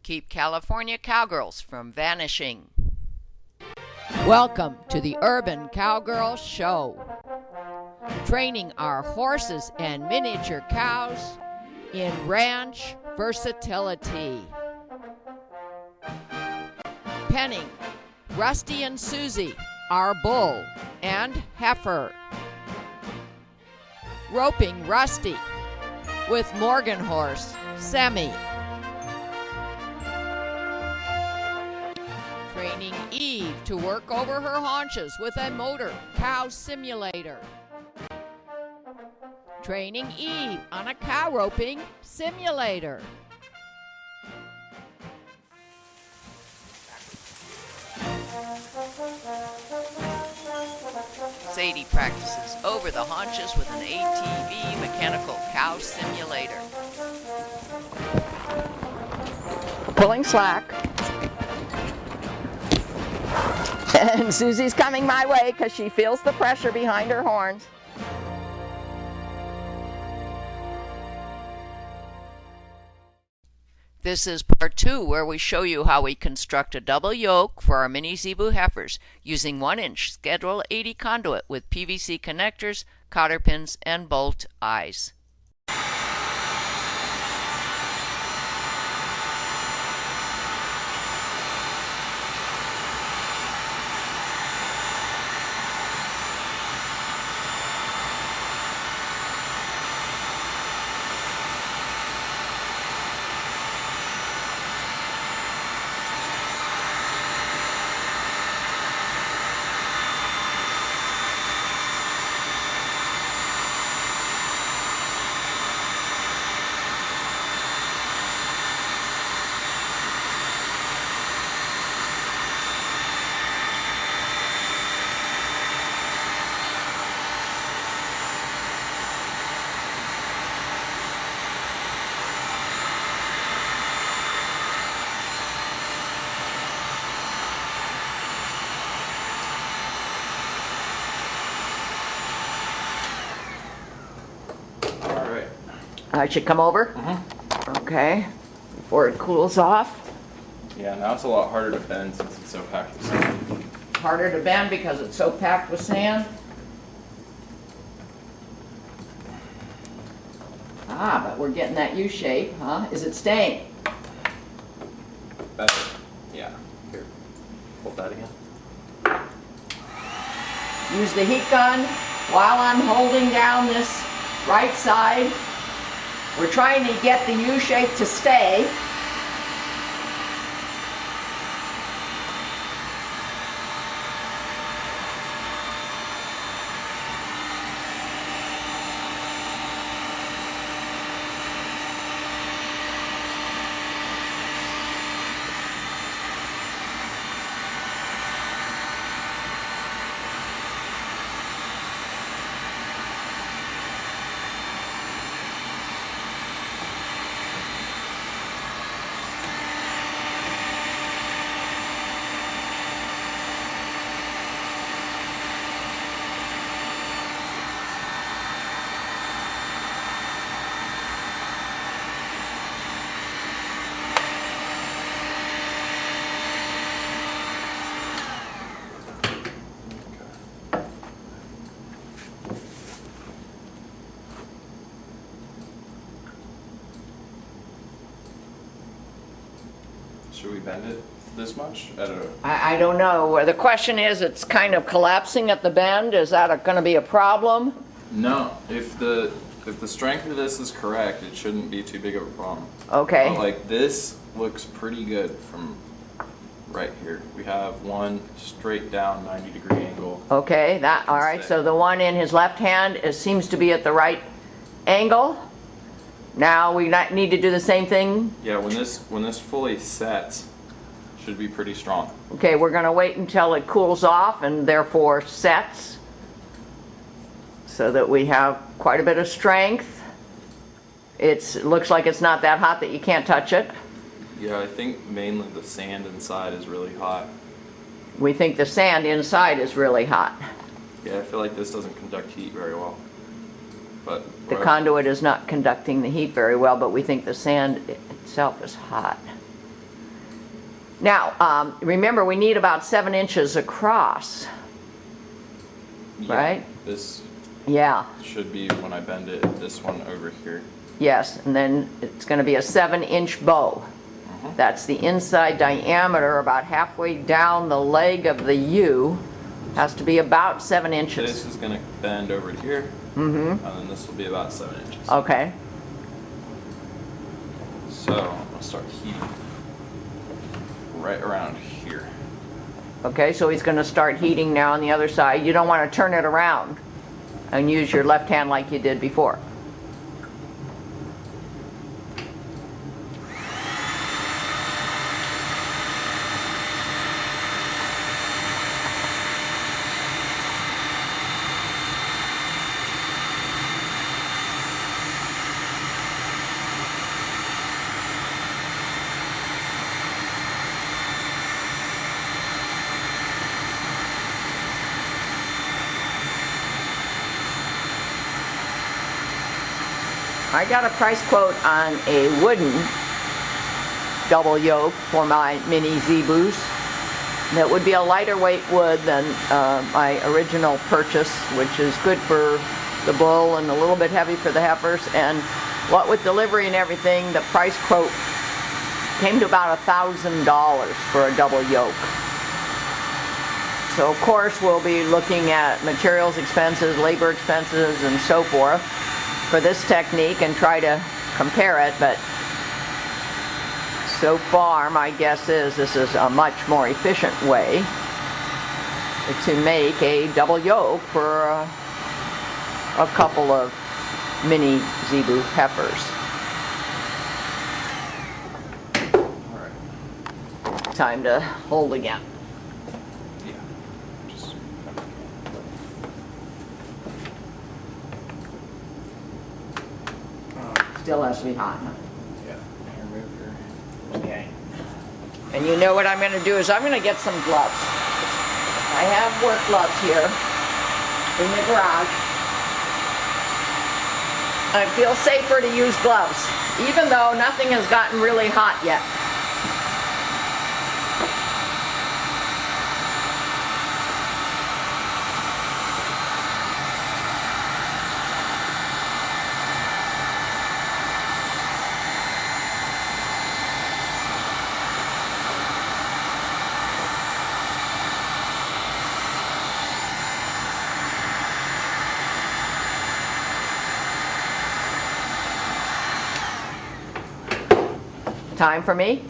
Keep California cowgirls from vanishing. Welcome to the Urban Cowgirl Show. Training our horses and miniature cows in ranch versatility. Penning Rusty and Susie, our bull and heifer. Roping Rusty with Morgan horse, Semi. Training Eve to work over her haunches with a motor cow simulator. Training Eve on a cow roping simulator. Sadie practices over the haunches with an ATV mechanical cow simulator. Pulling slack. And Susie's coming my way because she feels the pressure behind her horns. This is part 2, where we show you how we construct a double yoke for our mini zebu heifers using 1-inch Schedule 80 conduit with PVC connectors, cotter pins, and bolt eyes. I should come over? Mm-hmm. Okay, before it cools off. Yeah, now it's a lot harder to bend since it's so packed with sand. Harder to bend because it's so packed with sand? Ah, but we're getting that U shape, huh? Is it staying? Better. Yeah. Here, hold that again. Use the heat gun while I'm holding down this right side. We're trying to get the U shape to stay. Should we bend it this much? I don't know. The question is, it's kind of collapsing at the bend. Is that going to be a problem? No. If the strength of this is correct, it shouldn't be too big of a problem. Okay. But like this looks pretty good from right here. We have one straight down 90-degree angle. Okay. All right. So the one in his left hand seems to be at the right angle. Now we need to do the same thing. Yeah, when this fully sets, should be pretty strong. Okay, we're going to wait until it cools off and therefore sets, so that we have quite a bit of strength. It looks like it's not that hot that you can't touch it. Yeah, I think mainly the sand inside is really hot. We think the sand inside is really hot. Yeah, I feel like this doesn't conduct heat very well. But The conduit is not conducting the heat very well, but we think the sand itself is hot. Now, remember, we need about 7 inches across, Yeah, right? This Yeah, should be, when I bend it, this one over here. yes, and then it's going to be a 7-inch bow. That's the inside diameter, about halfway down the leg of the U. Has to be about 7 inches. This is going to bend over to here, and then this will be about 7 inches. Okay. So I'm going to start heating right around here. Okay, so he's going to start heating now on the other side. You don't want to turn it around and use your left hand like you did before. I got a price quote on a wooden double yoke for my mini Zebus. That would be a lighter weight wood than my original purchase, which is good for the bull and a little bit heavy for the heifers. And what with delivery and everything, the price quote came to about $1,000 for a double yoke. So of course we'll be looking at materials expenses, labor expenses, and so forth for this technique and try to compare it, but so far my guess is this is a much more efficient way to make a double yoke for a couple of mini zebu heifers. All right. Time to hold again. Yeah. Just Still has to be hot. yeah. Here, move your. Okay. And you know what I'm going to do is I'm going to get some gloves. I have work gloves here in the garage. I feel safer to use gloves, even though nothing has gotten really hot yet. Time for me?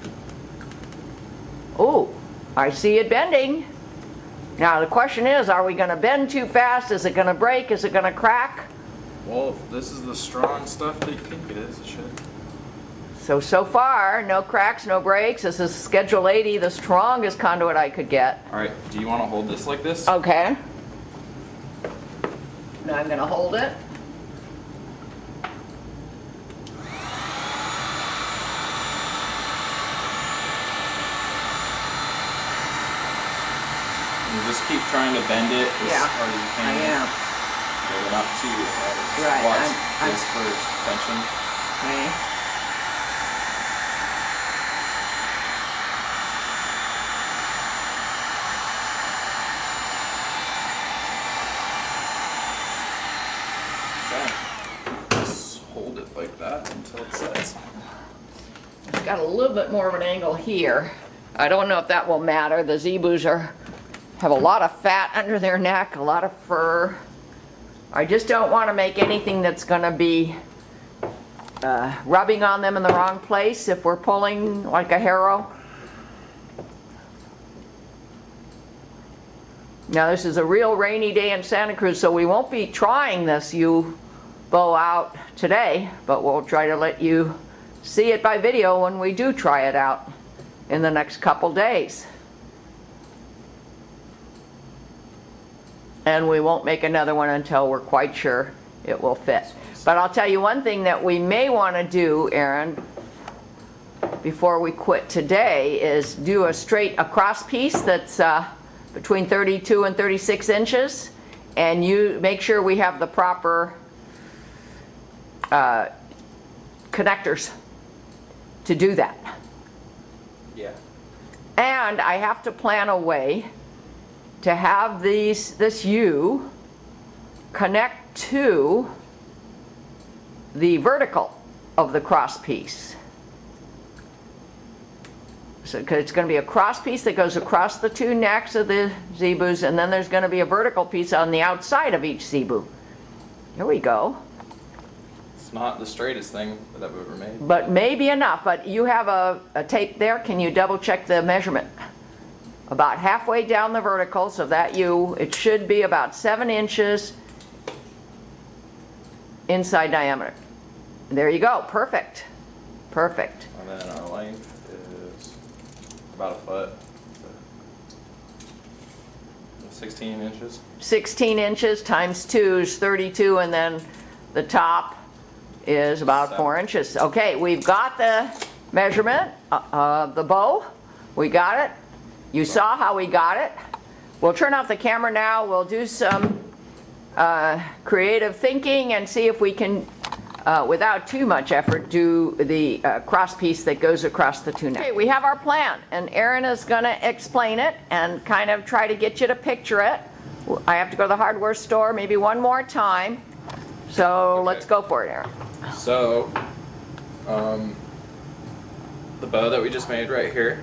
Oh, I see it bending. Now the question is, are we going to bend too fast? Is it going to break? Is it going to crack? Well, if this is the strong stuff that you think it is, it should. So far, no cracks, no breaks. This is Schedule 80, the strongest conduit I could get. All right. Do you want to hold this like this? Okay. Now I'm going to hold it. You just keep trying to bend it as Yeah, hard as you can. I am. But not too hard. Just Right, watch I'm- this for tension. Okay. Okay. Just hold it like that until it sets. It's got a little bit more of an angle here. I don't know if that will matter. The Zebus have a lot of fat under their neck, a lot of fur. I just don't want to make anything that's going to be rubbing on them in the wrong place if we're pulling like a harrow. Now this is a real rainy day in Santa Cruz, so we won't be trying this U-bow out today, but we'll try to let you see it by video when we do try it out in the next couple days. And we won't make another one until we're quite sure it will fit. But I'll tell you one thing that we may want to do, Aaron, before we quit today, is do a straight across piece that's between 32 and 36 inches, and you make sure we have the proper connectors to do that. Yeah. And I have to plan a way to have this U connect to the vertical of the cross piece. So it's going to be a cross piece that goes across the two necks of the zebus, and then there's going to be a vertical piece on the outside of each zebu. Here we go. It's not the straightest thing that we've ever made. But maybe enough. But you have a tape there. Can you double check the measurement? About halfway down the vertical, so that it should be about 7 inches inside diameter. There you go. Perfect. Perfect. And then our length is about a foot. 16 inches. 16 inches times 2 is 32, and then the top is about 4 inches. Okay, we've got the measurement, the bow. We got it. You saw how we got it. We'll turn off the camera now. We'll do some creative thinking and see if we can, without too much effort, do the cross piece that goes across the two necks. Okay, we have our plan, and Erin is going to explain it and kind of try to get you to picture it. I have to go to the hardware store maybe one more time. So Okay. Let's go for it, Erin. So, the bow that we just made right here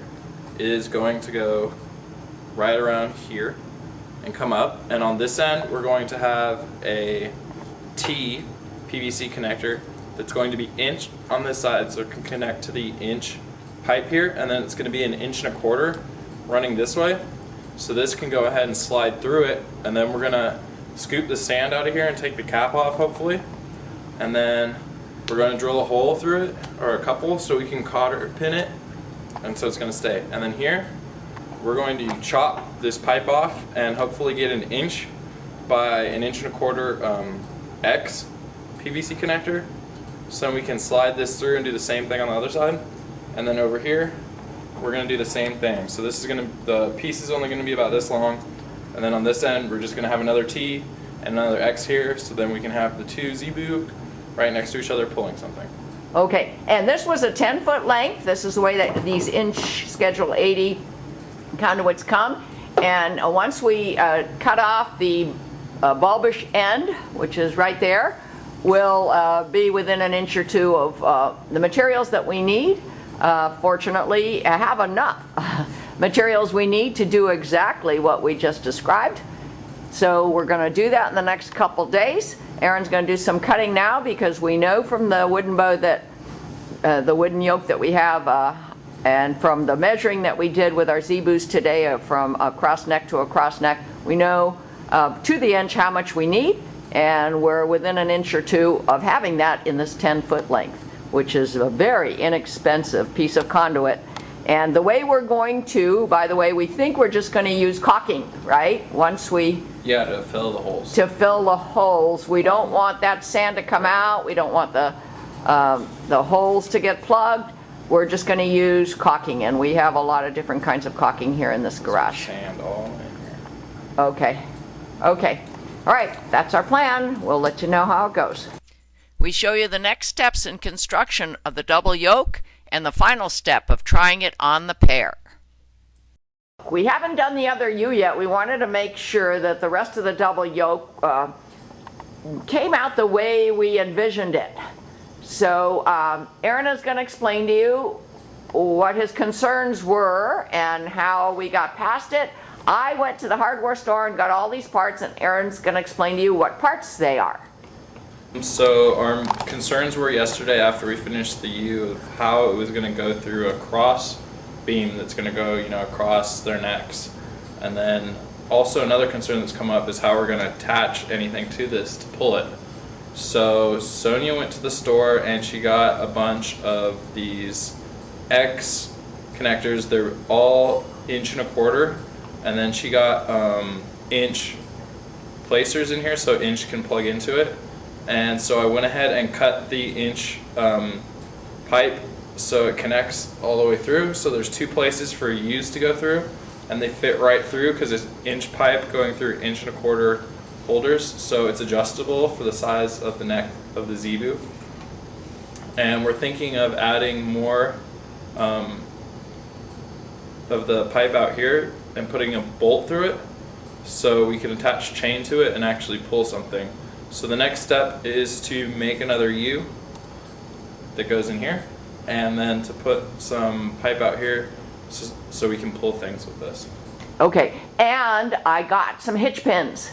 is going to go right around here and come up, and on this end we're going to have a T PVC connector that's going to be inch on this side, so it can connect to the inch pipe here, and then it's going to be 1.25 inches running this way, so this can go ahead and slide through it, and then we're going to scoop the sand out of here and take the cap off hopefully, and then we're going to drill a hole through it, or a couple, so we can cotter pin it, and so it's going to stay. And then here we're going to chop this pipe off and hopefully get 1 inch by 1.25 inch X PVC connector, so we can slide this through and do the same thing on the other side. And then over here we're going to do the same thing. So this is going to, the piece is only going to be about this long, and then on this end we're just going to have another T and another X here, so then we can have the two zebu right next to each other pulling something. Okay, and this was a 10-foot length. This is the way that these inch Schedule 80 conduits come. And once we cut off the bulbish end, which is right there, we'll be within 1 inch or 2 of the materials that we need. Fortunately, I have enough materials we need to do exactly what we just described. So we're going to do that in the next couple days. Erin's going to do some cutting now, because we know from the wooden bow that the wooden yoke that we have, and from the measuring that we did with our zebus today, from a cross neck to a cross neck, we know to the inch how much we need, and we're within 1 inch or 2 of having that in this 10-foot length, which is a very inexpensive piece of conduit. And the way we're going to, by the way, we think we're just going to use caulking, right? Once we... Yeah, to fill the holes. To fill the holes. We don't want that sand to come out. We don't want the holes to get plugged. We're just going to use caulking, and we have a lot of different kinds of caulking here in this garage. Sand all in here. Okay. Okay. All right. That's our plan. We'll let you know how it goes. We show you the next steps in construction of the double yoke and the final step of trying it on the pair. We haven't done the other U yet. We wanted to make sure that the rest of the double yoke came out the way we envisioned it. So Erin is going to explain to you what his concerns were and how we got past it. I went to the hardware store and got all these parts, and Erin's going to explain to you what parts they are. So our concerns were yesterday after we finished the U of how it was going to go through a cross beam that's going to go, across their necks. And then also another concern that's come up is how we're going to attach anything to this to pull it. So Sonia went to the store and she got a bunch of these X connectors. They're all 1.25 inch, and then she got inch placers in here so inch can plug into it. And so I went ahead and cut the inch pipe so it connects all the way through. So there's 2 places for U's to go through, and they fit right through because it's inch pipe going through 1.25 inch holders. So it's adjustable for the size of the neck of the zebu. And we're thinking of adding more of the pipe out here and putting a bolt through it so we can attach chain to it and actually pull something. So the next step is to make another U that goes in here, and then to put some pipe out here so we can pull things with this. Okay, and I got some hitch pins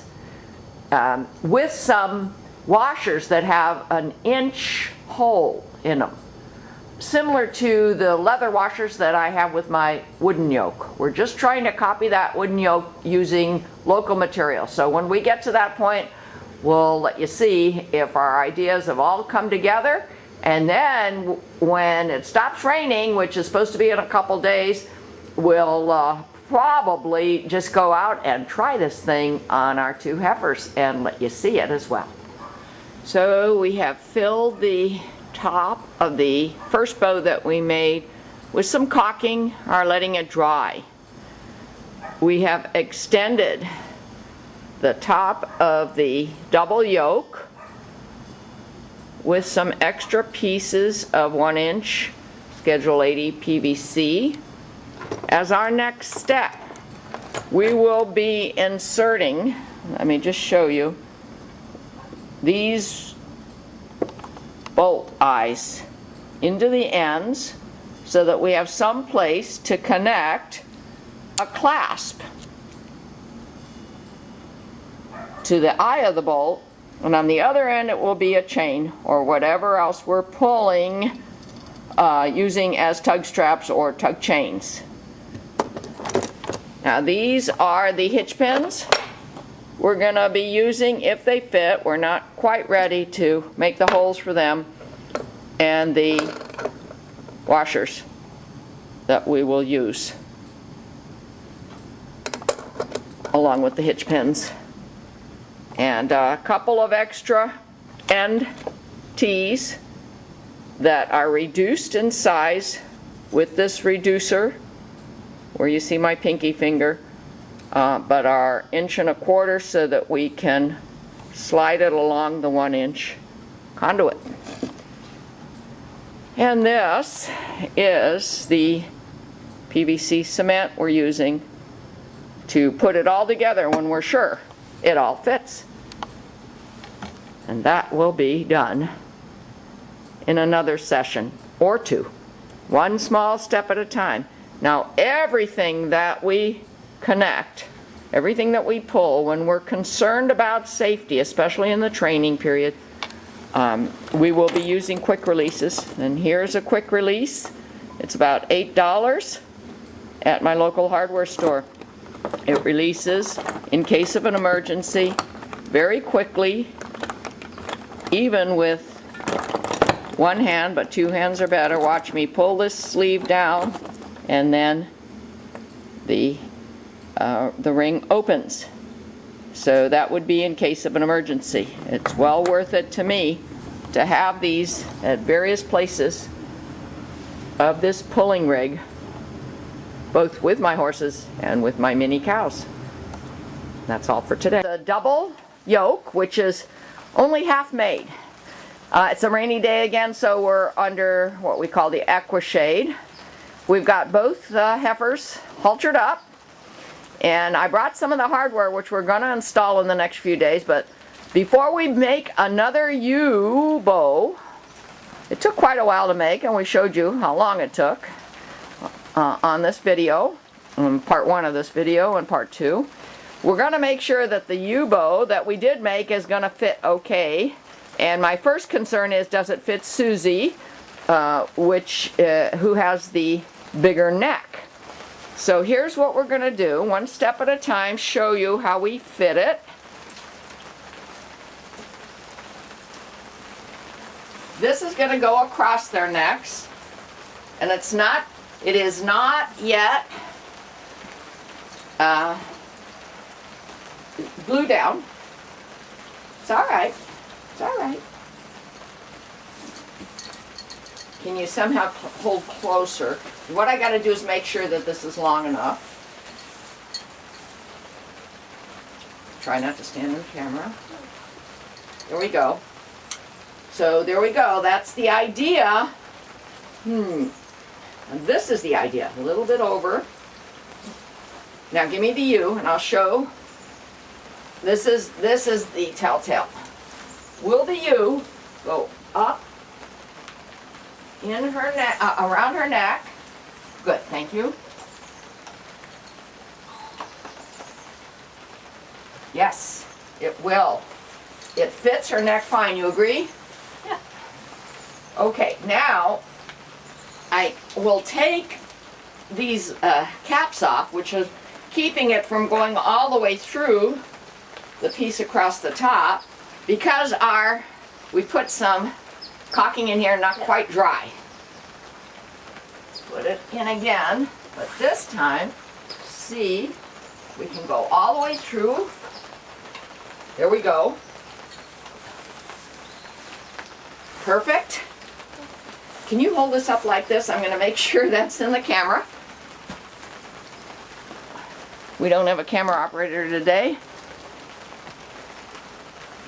with some washers that have an inch hole in them, similar to the leather washers that I have with my wooden yoke. We're just trying to copy that wooden yoke using local material. So when we get to that point, we'll let you see if our ideas have all come together. And then when it stops raining, which is supposed to be in a couple days, we'll probably just go out and try this thing on our 2 heifers and let you see it as well. So we have filled the top of the first bow that we made with some caulking or letting it dry. We have extended the top of the double yoke with some extra pieces of 1-inch Schedule 80 PVC. As our next step, we will be inserting, let me just show you, these bolt eyes into the ends so that we have some place to connect a clasp to the eye of the bolt, and on the other end it will be a chain or whatever else we're pulling using as tug straps or tug chains. Now these are the hitch pins we're going to be using if they fit. We're not quite ready to make the holes for them, and the washers that we will use along with the hitch pins, and a couple of extra end tees that are reduced in size with this reducer where you see my pinky finger, but are 1.25 inches so that we can slide it along the 1-inch conduit. And this is the PVC cement we're using to put it all together when we're sure it all fits. And that will be done in another session or 2, one small step at a time. Now everything that we connect, everything that we pull, when we're concerned about safety, especially in the training period, we will be using quick releases. And here's a quick release. It's about $8 at my local hardware store. It releases in case of an emergency very quickly, even with one hand, but 2 hands are better. Watch me pull this sleeve down, and then the ring opens. So that would be in case of an emergency. It's well worth it to me to have these at various places of this pulling rig, both with my horses and with my mini cows. That's all for today. The double yoke, which is only half made. It's a rainy day again, so we're under what we call the aqua shade. We've got both heifers haltered up, and I brought some of the hardware which we're going to install in the next few days. But before we make another U-bow, it took quite a while to make, and we showed you how long it took on this video, part 1 of this video and part 2. We're going to make sure that the U-bow that we did make is going to fit okay. And my first concern is, does it fit Susie, who has the bigger neck? So here's what we're going to do, one step at a time, show you how we fit it. This is going to go across their necks, and it is not yet glued down. It's all right. It's all right. Can you somehow hold closer? What I got to do is make sure that this is long enough. Try not to stand in the camera. There we go. So there we go. That's the idea. And this is the idea. A little bit over. Now give me the U and I'll show. This is the telltale. Will the U go up in her neck, around her neck? Good, thank you. Yes, it will. It fits her neck fine, you agree? Yeah. Okay, now I will take these caps off, which is keeping it from going all the way through the piece across the top, because we put some caulking in here, not quite dry. Put it in again, but this time, see, we can go all the way through. There we go. Perfect. Can you hold this up like this? I'm going to make sure that's in the camera. We don't have a camera operator today.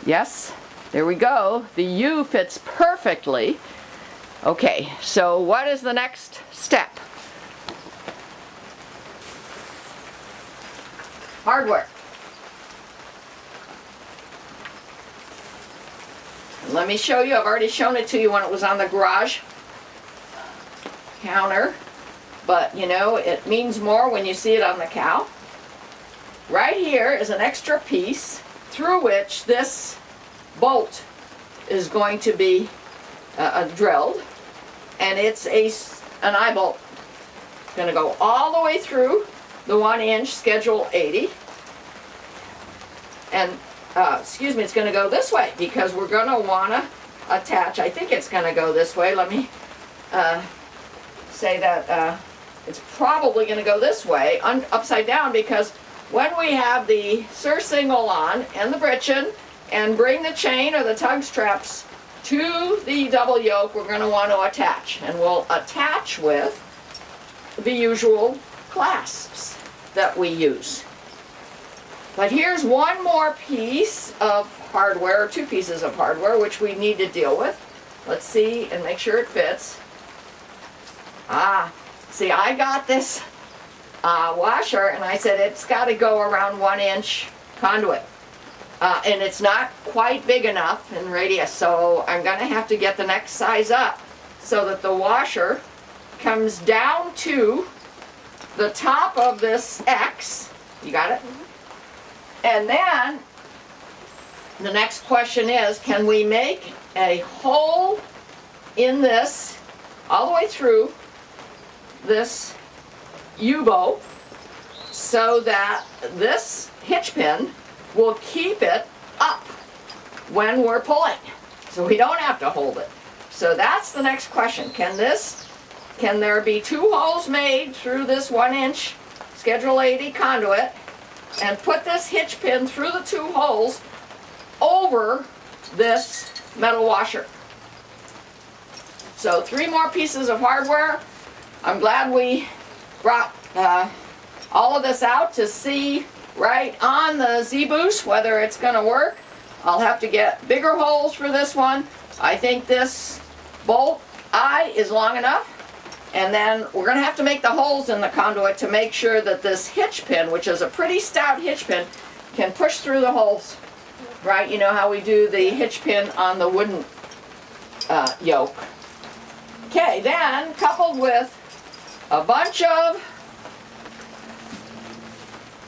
Yes, there we go. The U fits perfectly. Okay, so what is the next step? Hardware. Let me show you. I've already shown it to you when it was on the garage counter, but you know, it means more when you see it on the cow. Right here is an extra piece through which this bolt is going to be drilled, and it's an eye bolt. It's going to go all the way through the 1-inch Schedule 80, and excuse me, it's going to go this way because we're going to want to attach. I think it's going to go this way. Let me say that it's probably going to go this way, upside down, because when we have the surcingle on and the britchin and bring the chain or the tug straps to the double yoke, we're going to want to attach. And we'll attach with the usual clasps that we use. But here's one more piece of hardware, or two pieces of hardware, which we need to deal with. Let's see and make sure it fits. See, I got this washer, and I said it's got to go around 1-inch conduit. And it's not quite big enough in radius, so I'm going to have to get the next size up so that the washer comes down to the top of this X. You got it? And then the next question is, can we make a hole in this all the way through this U-bow so that this hitch pin will keep it up when we're pulling, so we don't have to hold it. So that's the next question. Can there be two holes made through this 1-inch Schedule 80 conduit and put this hitch pin through the two holes over this metal washer? So 3 more pieces of hardware. I'm glad we brought all of this out to see right on the Z-Boost whether it's going to work. I'll have to get bigger holes for this one. I think this bolt eye is long enough, and then we're going to have to make the holes in the conduit to make sure that this hitch pin, which is a pretty stout hitch pin, can push through the holes. Right? You know how we do the hitch pin on the wooden yoke. Okay, then coupled with a bunch of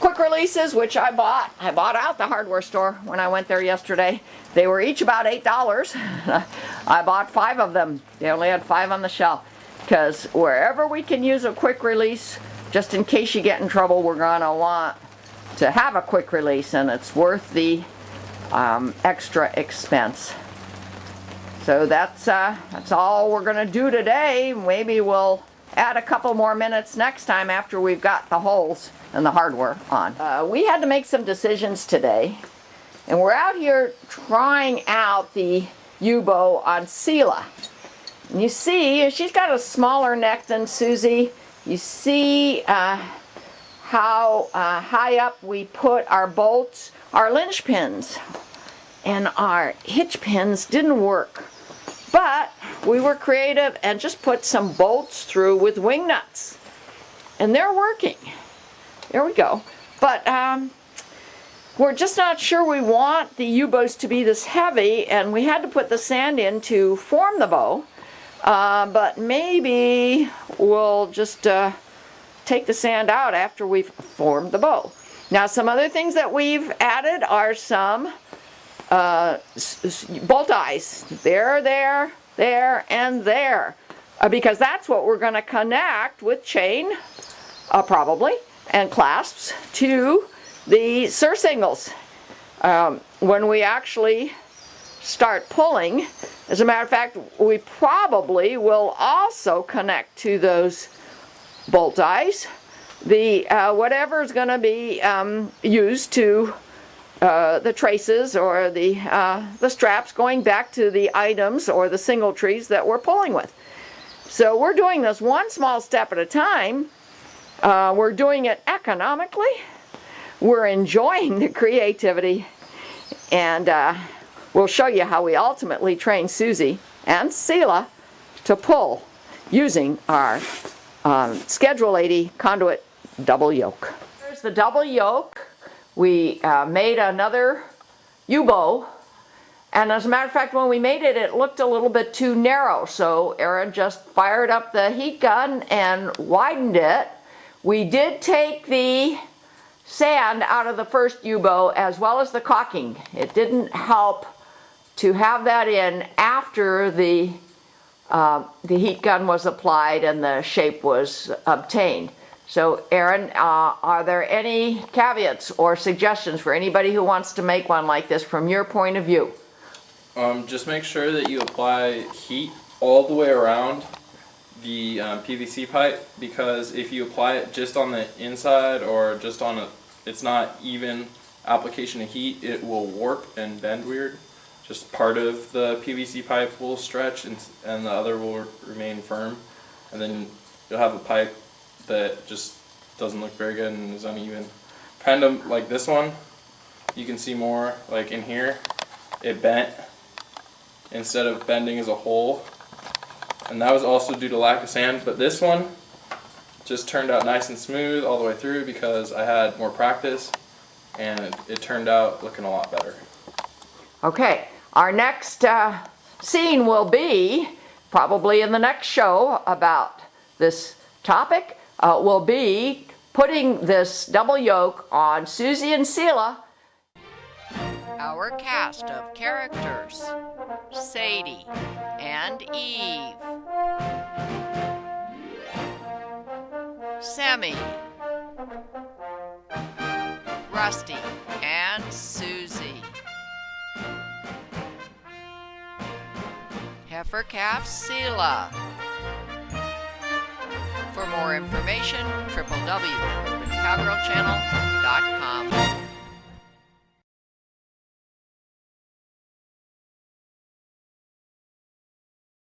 quick releases, which I bought out the hardware store when I went there yesterday. They were each about $8. I bought 5 of them. They only had 5 on the shelf, because wherever we can use a quick release, just in case you get in trouble, we're going to want to have a quick release, and it's worth the extra expense. So that's all we're going to do today. Maybe we'll add a couple more minutes next time after we've got the holes and the hardware on. We had to make some decisions today, and we're out here trying out the U-bow on Sela. And you see, she's got a smaller neck than Susie. You see how high up we put our bolts. Our linch pins and our hitch pins didn't work, but we were creative and just put some bolts through with wing nuts, and they're working. There we go. But we're just not sure we want the U-bows to be this heavy, and we had to put the sand in to form the bow. But maybe we'll just take the sand out after we've formed the bow. Now, some other things that we've added are some bolt eyes. There, and there. Because that's what we're going to connect with chain, probably, and clasps to the surcingles. When we actually start pulling, as a matter of fact, we probably will also connect to those bolt eyes the whatever is going to be used to the traces or the straps going back to the items or the single trees that we're pulling with. So we're doing this one small step at a time. We're doing it economically. We're enjoying the creativity, and we'll show you how we ultimately train Susie and Selah to pull using our Schedule 80 conduit double yoke. Here's the double yoke. We made another U-bow, and as a matter of fact, when we made it, it looked a little bit too narrow, so Erin just fired up the heat gun and widened it. We did take the sand out of the first U-bow as well as the caulking. It didn't help to have that in after the heat gun was applied and the shape was obtained. So Erin, are there any caveats or suggestions for anybody who wants to make one like this from your point of view? Just make sure that you apply heat all the way around the PVC pipe, because if you apply it just on the inside or just on it's not even application of heat, it will warp and bend weird. Just part of the PVC pipe will stretch and the other will remain firm, and then you'll have a pipe that just doesn't look very good and is uneven. Kind of like this one, you can see more like in here, it bent instead of bending as a whole, and that was also due to lack of sand. But this one just turned out nice and smooth all the way through because I had more practice, and it turned out looking a lot better. Okay, our next scene will be, probably in the next show about this topic, will be putting this double yoke on Susie and Selah. Our cast of characters: Sadie and Eve, Sammy, Rusty and Susie, Heifer Calf Selah. For more information, www.urbancowgirlchannel.com.